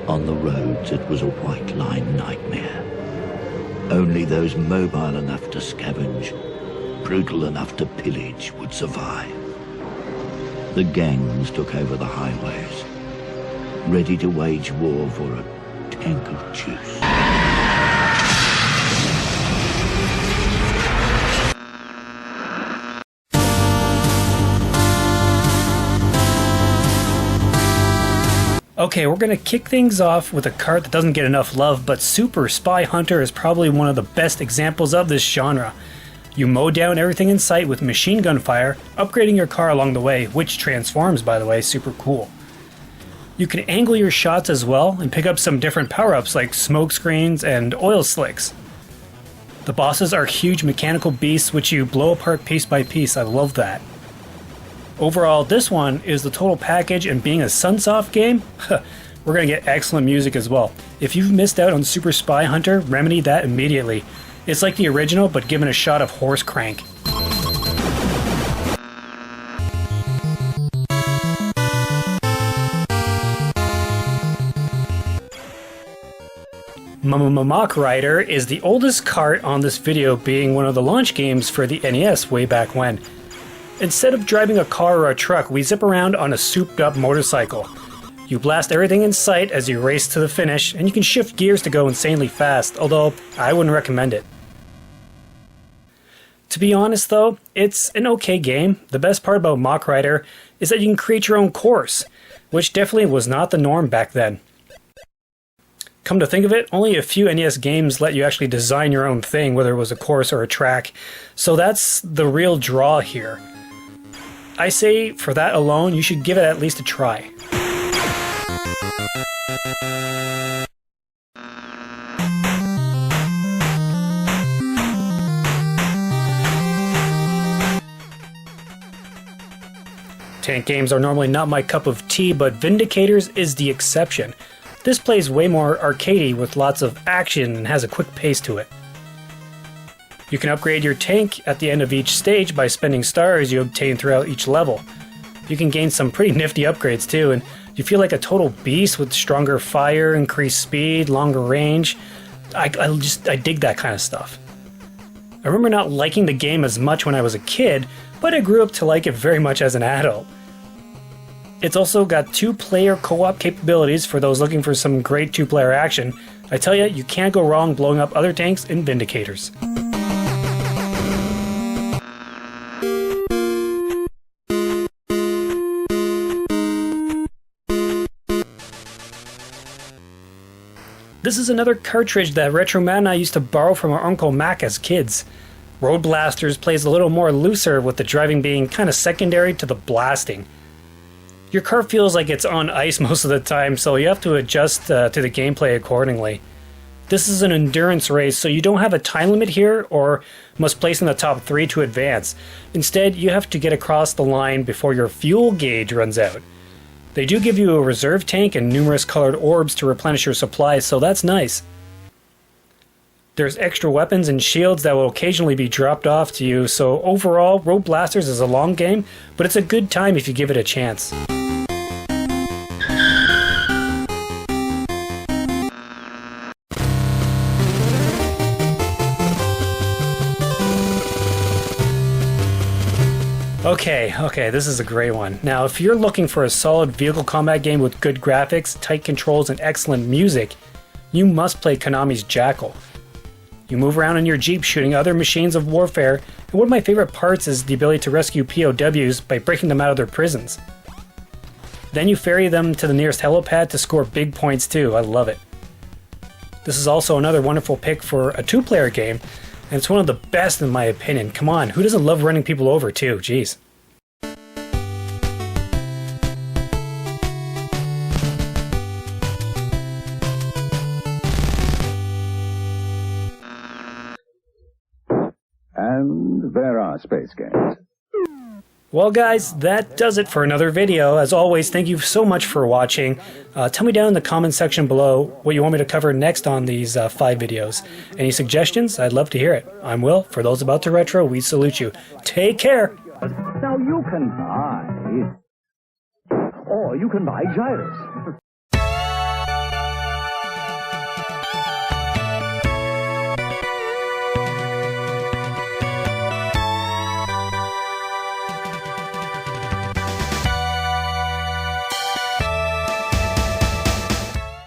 On the roads, it was a white-line nightmare. Only those mobile enough to scavenge, brutal enough to pillage, would survive. The gangs took over the highways, ready to wage war for a tank of juice. Okay, we're gonna kick things off with a cart that doesn't get enough love, but Super Spy Hunter is probably one of the best examples of this genre. You mow down everything in sight with machine gun fire, upgrading your car along the way, which transforms, by the way, super cool. You can angle your shots as well and pick up some different power-ups like smoke screens and oil slicks. The bosses are huge mechanical beasts which you blow apart piece by piece. I love that. Overall, this one is the total package, and being a Sunsoft game, we're going to get excellent music as well. If you've missed out on Super Spy Hunter, remedy that immediately. It's like the original, but given a shot of horse crank. Mach Rider is the oldest cart on this video, being one of the launch games for the NES way back when. Instead of driving a car or a truck, we zip around on a souped-up motorcycle. You blast everything in sight as you race to the finish, and you can shift gears to go insanely fast, although I wouldn't recommend it. To be honest though, it's an okay game. The best part about Mach Rider is that you can create your own course, which definitely was not the norm back then. Come to think of it, only a few NES games let you actually design your own thing, whether it was a course or a track, so that's the real draw here. I say, for that alone, you should give it at least a try. Tank games are normally not my cup of tea, but Vindicators is the exception. This plays way more arcadey with lots of action and has a quick pace to it. You can upgrade your tank at the end of each stage by spending stars you obtain throughout each level. You can gain some pretty nifty upgrades too, and you feel like a total beast with stronger fire, increased speed, longer range. I dig that kind of stuff. I remember not liking the game as much when I was a kid, but I grew up to like it very much as an adult. It's also got 2-player co-op capabilities for those looking for some great 2-player action. I tell you can't go wrong blowing up other tanks in Vindicators. This is another cartridge that Retro Matt and I used to borrow from our Uncle Mac as kids. Road Blasters plays a little more looser, with the driving being kind of secondary to the blasting. Your car feels like it's on ice most of the time, so you have to adjust to the gameplay accordingly. This is an endurance race, so you don't have a time limit here or must place in the top 3 to advance. Instead, you have to get across the line before your fuel gauge runs out. They do give you a reserve tank and numerous colored orbs to replenish your supplies, so that's nice. There's extra weapons and shields that will occasionally be dropped off to you, so overall, Road Blasters is a long game, but it's a good time if you give it a chance. Okay, this is a great one. Now, if you're looking for a solid vehicle combat game with good graphics, tight controls, and excellent music, you must play Konami's Jackal. You move around in your Jeep shooting other machines of warfare, and one of my favorite parts is the ability to rescue POWs by breaking them out of their prisons. Then you ferry them to the nearest helipad to score big points too. I love it. This is also another wonderful pick for a 2-player game, and it's one of the best in my opinion. Come on, who doesn't love running people over too? Jeez. And there are space games. Well guys, that does it for another video. As always, thank you so much for watching. Tell me down in the comment section below what you want me to cover next on these 5 videos. Any suggestions? I'd love to hear it. I'm Will. For those about to retro, we salute you. Take care! Now you can buy... or you can buy Gyrus.